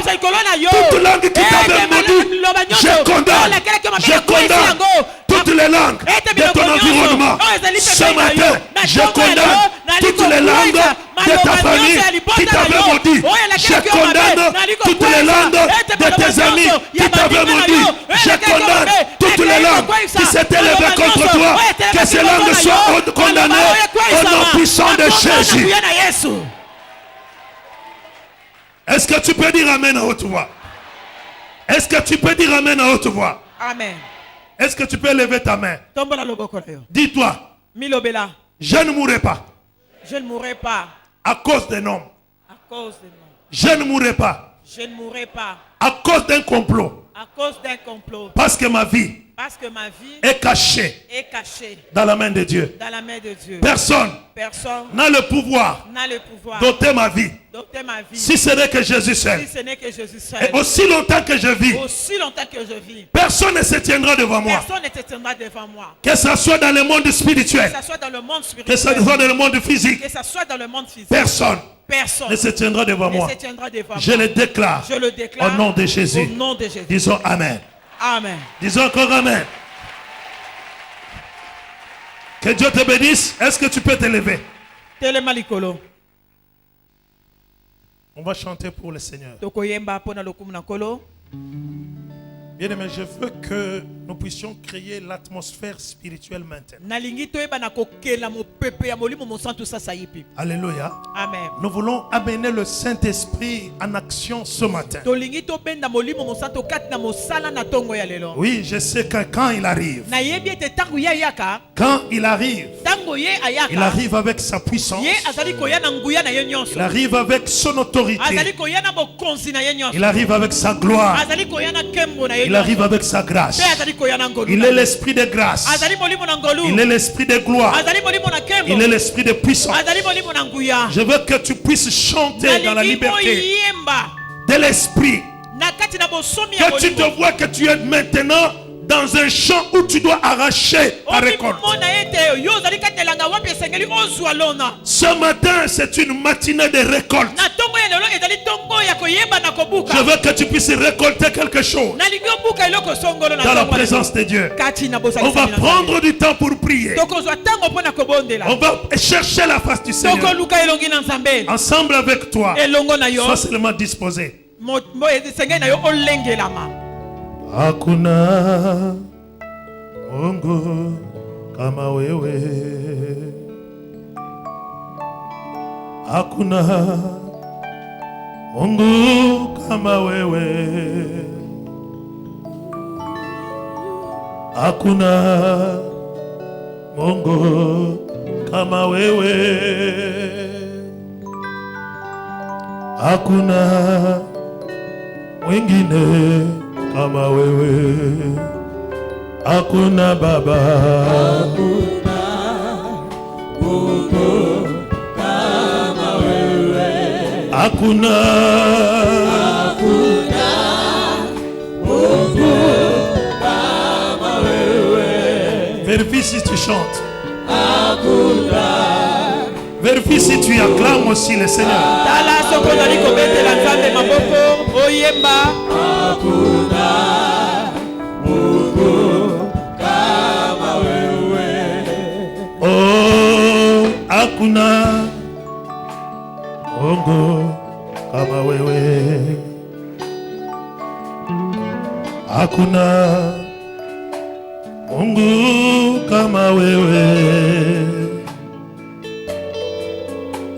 toute langue qui t'avait maudit. Je condamne toutes les langues de ton environnement. Ce matin, je condamne toutes les langues de ta famille qui t'avaient maudit. Je condamne toutes les langues de tes amis qui t'avaient maudit. Je condamne toutes les langues qui s'étaient levées contre toi. Que ces langues soient condamnées au nom puissant de Jésus. Est-ce que tu peux dire Amen à haute voix? Est-ce que tu peux dire Amen à haute voix? Amen. Est-ce que tu peux lever ta main? Dis-toi, je ne mourrai pas. Je ne mourrai pas. À cause d'un homme. À cause d'un homme. Je ne mourrai pas. Je ne mourrai pas. À cause d'un complot. À cause d'un complot. Parce que ma vie est cachée dans la main de Dieu. Dans la main de Dieu. Personne n'a le pouvoir d'ôter ma vie. Si ce n'est que Jésus seul. Et aussi longtemps que je vis, personne ne se tiendra devant moi. Que ce soit dans le monde spirituel, que ce soit dans le monde physique, personne ne se tiendra devant moi. Je le déclare au nom de Jésus. Disons Amen. Amen. Disons encore Amen. Que Dieu te bénisse. Est-ce que tu peux te lever? On va chanter pour le Seigneur. Bien-aimé, je veux que nous puissions créer l'atmosphère spirituelle maintenant. Alléluia. Amen. Nous voulons amener le Saint-Esprit en action ce matin. Oui, je sais que quand il arrive, il arrive avec sa puissance. Il arrive avec son autorité. Il arrive avec sa gloire. Il arrive avec sa grâce. Il est l'esprit de grâce. Il est l'esprit de gloire. Il est l'esprit de puissance. Je veux que tu puisses chanter dans la liberté de l'esprit. Que tu te vois que tu es maintenant dans un champ où tu dois arracher ta récolte. Ce matin, c'est une matinée de récolte. Je veux que tu puisses récolter quelque chose dans la présence de Dieu. On va prendre du temps pour prier. On va chercher la face du Seigneur. Ensemble avec toi. Sois seulement disposé. Hakuna Mungu kama wewe, hakuna Mungu kama wewe, hakuna Mungu kama wewe, hakuna mwingine kama wewe, hakuna Baba, hakuna Mungu kama wewe, hakuna Mungu kama wewe. Vérifie si tu chantes. Hakuna. Vérifie si tu acclames aussi le Seigneur. Tala soko nali kobetela Nzambe maboko oyemba. Hakuna Mungu kama wewe. Oh, hakuna Mungu kama wewe, hakuna Mungu kama wewe,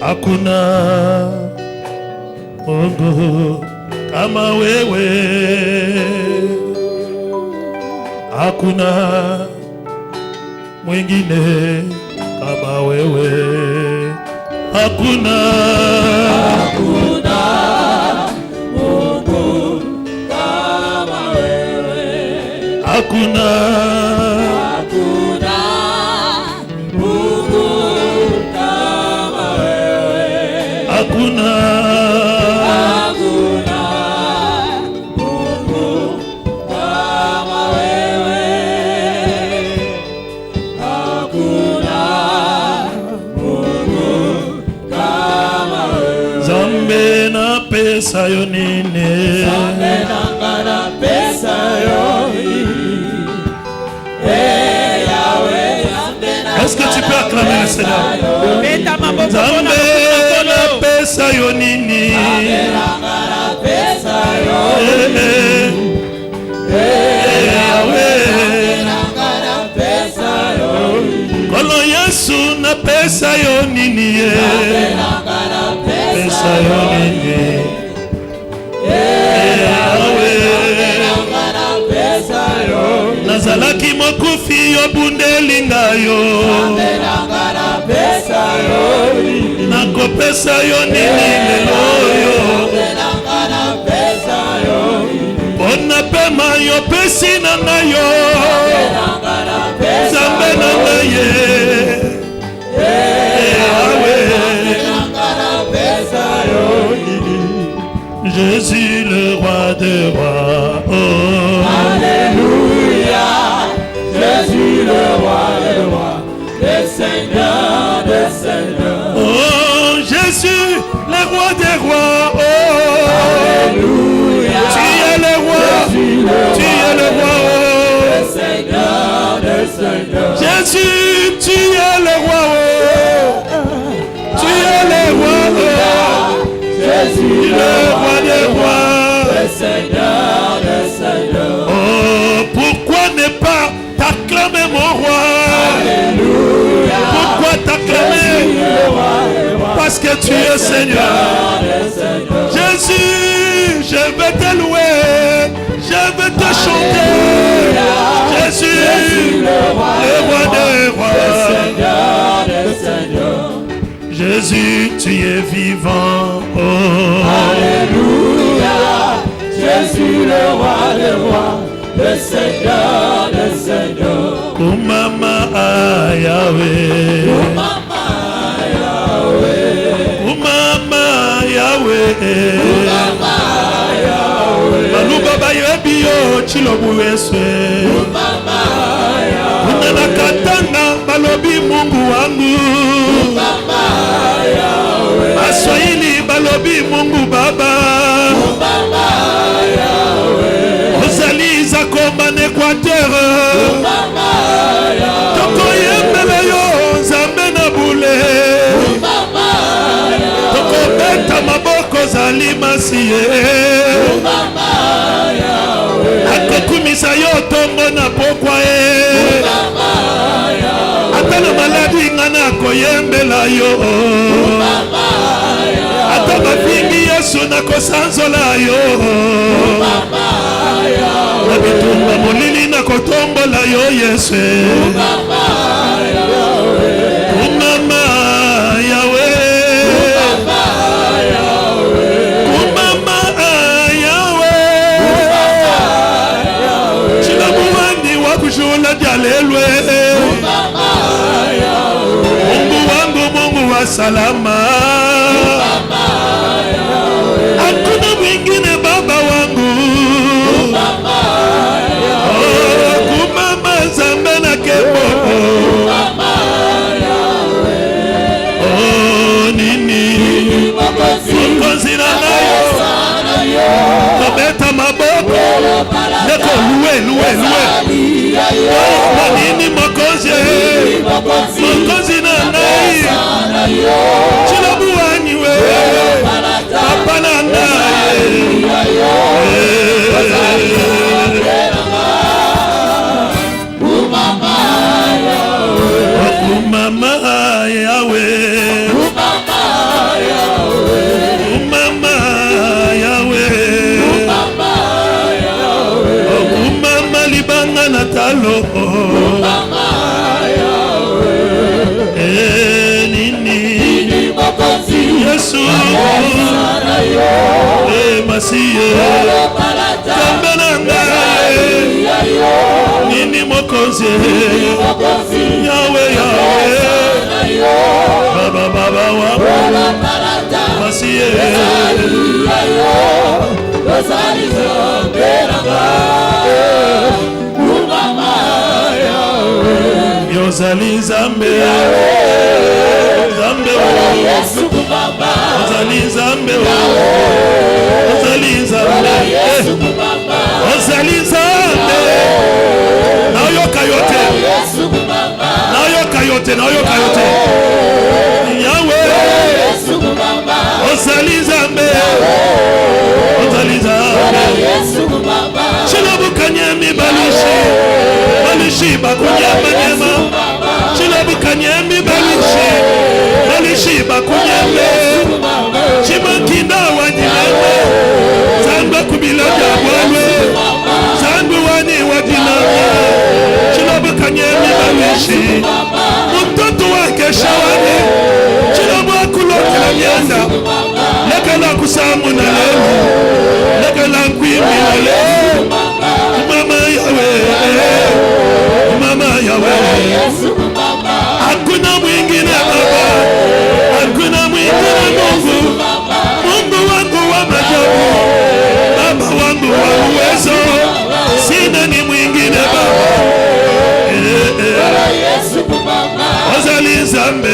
hakuna Mungu kama wewe, hakuna mwingine kama wewe, hakuna Mungu kama wewe. hakuna Mungu kama wewe. hakuna Mungu kama wewe. Hakuna Mungu kama wewe. Zambe na pesa yo nini, Zambe nanga na pesa yo est-ce que tu peux acclamer le Seigneur? Beta maboko Zambe na pesa yo nini, Kolo Yesu na pesa yo nini, pesa yo nini, nazalaki mokufi yo bundeli ngayo, nakopesa yo nini lelo yo, pona pema yo pesi na ngayo, Zambe na ngaye, Jésus le roi des rois, oh. Alléluia, Jésus le roi des rois, le Seigneur des seigneurs. Oh Jésus, le roi des rois, oh. Alléluia, Tu es le roi, tu es le roi, oh. le Seigneur des seigneurs. Jésus, tu es le roi, oh. Tu es le roi, oh. Jésus Le roi des rois, le Seigneur des seigneurs. oh, pourquoi ne pas t'acclamer mon roi? Alléluia, Pourquoi t'acclamer? Parce que tu es Seigneur. Jésus, je vais te louer, je vais te chanter. Jésus, le roi des rois, Jésus, tu es vivant. Oh. Alléluia, Jésus le roi des rois, le Seigneur des seigneurs. Oh mama Yahweh, Oh mama Yahweh, oh mama Yahweh, oh mama Yahweh, baluba bayebi yo chilobu eswe, oh mama Yahweh, unana katanga balobi Mungu wangu, oh mama Yahweh, Baswahili balobi Mungu Baba, oh mama Yahweh, ozali zakomba n'Équateur, oh mama Yahweh, tokoyembela yo Nzambe na bule, oh mama Yahweh, tokobeta maboko zali masiye, oh mama Yahweh, akokumisa yo tongo na pokwa e, oh mama Yahweh, ata na maladi nga na koyembela yo, oh mama Yahweh, ata bafingi Yesu na kosanzola yo, oh mama Yahweh, na bitumba molili na kotombola yo Yesu, oh mama Yahweh, oh mama Yahweh, oh mama Yahweh, salama. Hakuna mwingine baba wangu. Kumama zambe na keboko. Nini Mokozi na nayo Kabeta maboko Neko luwe Nini Mokozi Mokozi na nayo Chilabu waniwe Papa na nayo Mama Yahweh Natalo nini Yesu Masiye Kambenanga nini Mokozi Yahweh Baba wa Masiye Yozali Zambe Zambe Yesu Baba Ozali Zambe Ozali Zambe Ozali Zambe Nayoka yote Nayoka yote Yahweh Yesu Baba Ozali Zambe Ozali Zambe Yesu Baba Chilabu kanyemi balishi bakunyema Chilabu kanyemi balishi bakunyema Chimakinda wanyema Zangwa kubila jabwalwe Zangwa wani wadinamye Chilabu kanyemi balishi Mtoto wake shawani Chilabu akulokela myanda Lekala kusamu na lemu Lekala nkwimi na lemu Mama Yahweh Hakuna mwingine baba Hakuna mwingine Mungu wangu wa majabu Baba wangu wa uwezo Sina ni mwingine baba Ozali Zambe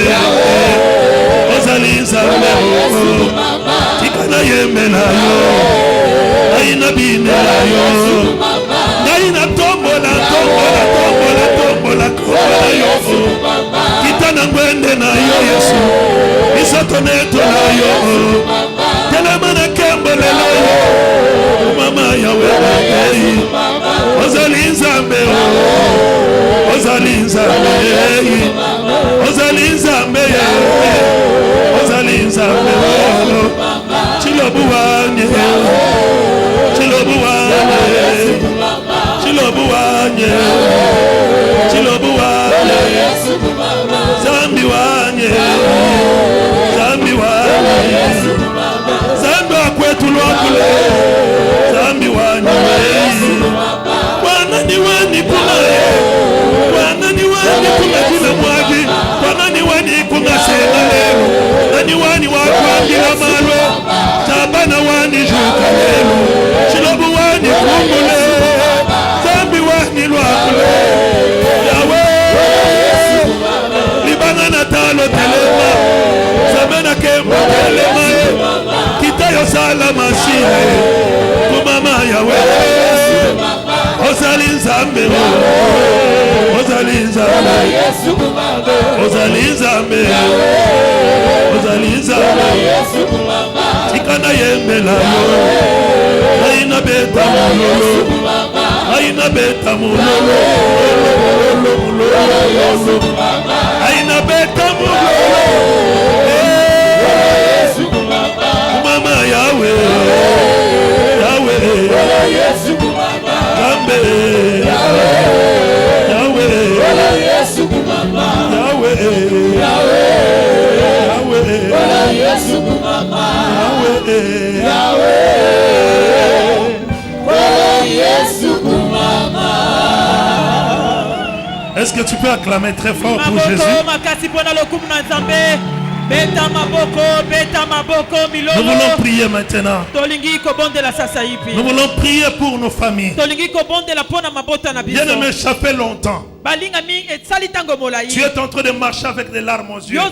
Ozali Zambe Tikana yemela yo Aina binela yo Aina tombola yo Kitana ngwende na yo Yesu Isoto neto na yo Telemana kembole na yo Mama Yahweh Ozali Zambe Ozali Zambe Ozali Zambe Ozali Zambe Chilobu wanye Zambi wanye Zambi wakwetu lwakule Zambi wanye Bwana ni wani kunaye Bwana ni wani kuna mwagi Bwana ni wani kuna sena leo Nani wani wakwangila malwe Tabana wani juka leo Chilobu wani kumule Zambi wani lwakule Libana natalo telema Zamena kembo telema Kitayo salama siye Kumama Yahweh Ozali Zambe Ozali Zambe Ozali Zambe Ozali Zambe Tikana yembela yo Aina beta mulolo Aina beta mulolo Aina beta mulolo Mama Yahweh Yahweh Zambe Yahweh Est-ce que tu peux acclamer très fort pour Jésus? Nous voulons prier maintenant. Nous voulons prier pour nos familles. Bien-aimé, ça fait longtemps. Tu es en train de marcher avec des larmes aux yeux. À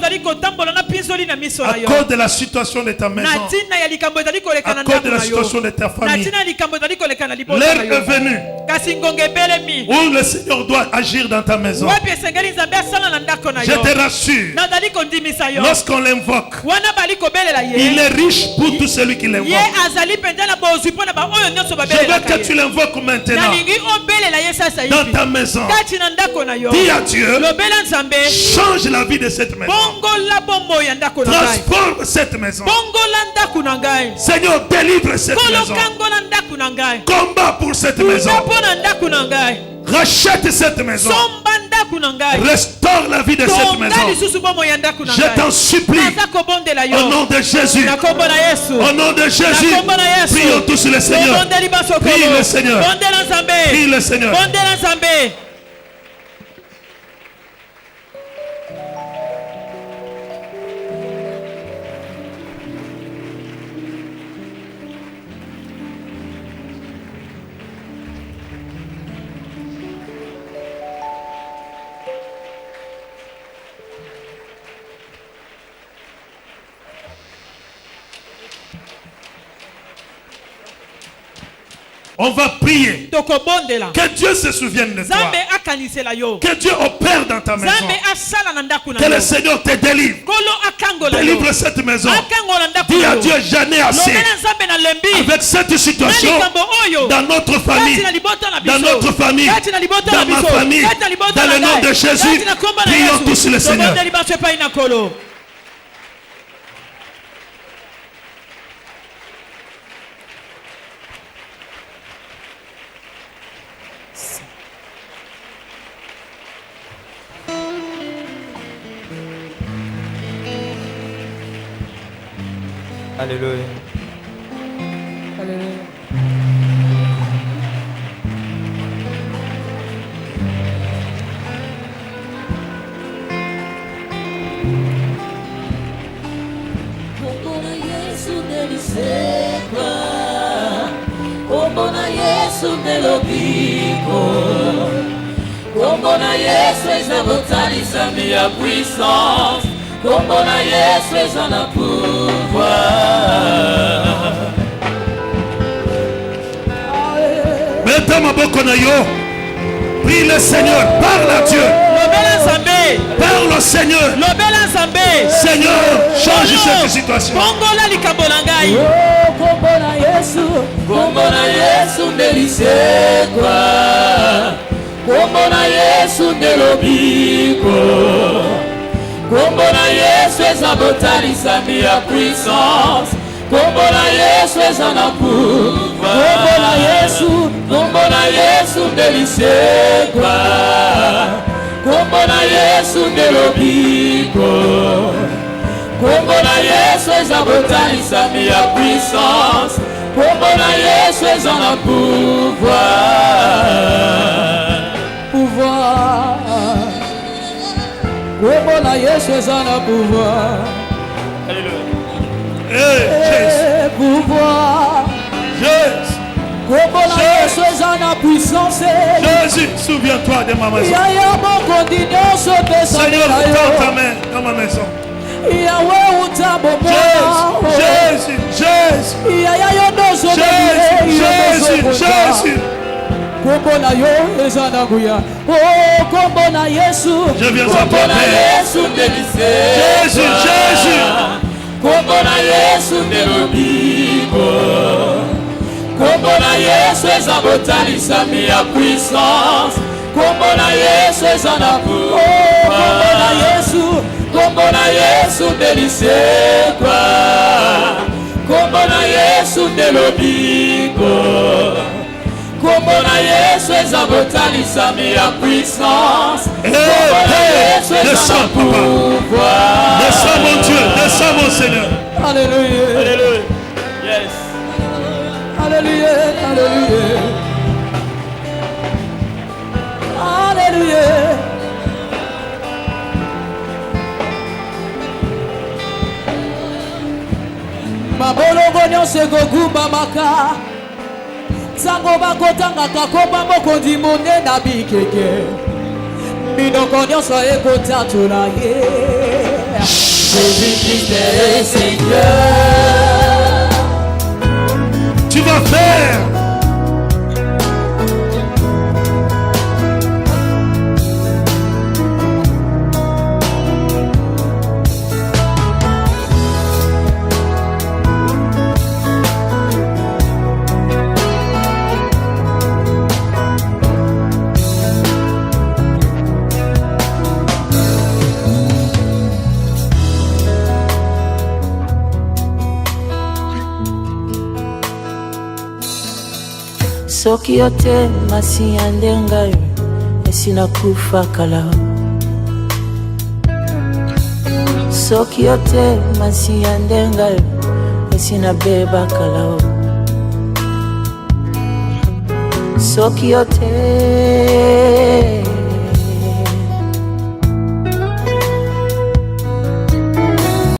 cause de la situation de ta maison. À cause de la situation de ta famille. L'heure est venue où le Seigneur doit agir dans ta maison. Je te rassure. Lorsqu'on l'invoque, il est riche pour tout celui qui l'invoque. Je veux que tu l'invoques maintenant dans ta maison. Dis à Dieu, change la vie de cette maison. Transforme cette maison. Seigneur, délivre cette maison. Combat pour cette maison. Rachète cette maison. Restaure la vie de cette maison. Je t'en supplie. Au nom de Jésus. Au nom de Jésus. Prions tous le Seigneur. Prie le Seigneur. Prie le Seigneur. On va prier. Que Dieu se souvienne de toi. Que Dieu opère dans ta maison. Que le Seigneur te délivre. Délivre cette maison. Dis à Dieu, j'en ai assez. Avec cette situation, dans notre famille, dans ma famille, dans le nom de Jésus, prions tous le Seigneur. Alléluia. Alléluia. Kombona Yesu nelisekwa, kombona Yesu nelobiko, kombona Yesu ezabotalisa mia puissance, kombona Yesu ezana pouvoir. Mettez ma boko na yo. Prie le Seigneur, parle à Dieu. Parle au Seigneur. Seigneur, change cette situation. Kombona Yesu, kombona Yesu nelisekwa, kombona Yesu nelobiko, kombona Yesu ezabotalisa mia puissance, kombona Yesu ezana pouvoir. Kombona Yesu nelisekwa, kombona Yesu nelobiko, kombona Yesu ezabotalisa mia puissance, kombona Yesu ezana pouvoir. Kombona Yesu ezana pouvoir. Pouvoir. Kombona Yesu ezana puissance. Jésus, souviens-toi de ma maison. Seigneur, tends ta main dans ma maison. Jésus. Kombona yo ezana guya. Oh, kombona Yesu. Je viens apporter. Jésus. Kombona Yesu nelobiko, kombona Yesu ezabotalisa mia puissance, kombona Yesu ezana pouvoir. Kombona Yesu nelisekwa, kombona Yesu nelobiko, kombona Yesu ezabotalisa mia puissance, kombona Yesu ezana pouvoir. Descends mon Dieu, descends mon Seigneur. Alléluia. Alléluia. Yes. Alléluia. Alléluia. nyonso ekogumba maka ntango bakotangaka koma mokonzi monene bikeke minoko nyonso ekotatula ye Jésus-Christ est Seigneur. Tu vas faire. Soki yote masi yandenga esina kufa kala Soki yote masi yandenga esina beba kala Soki yote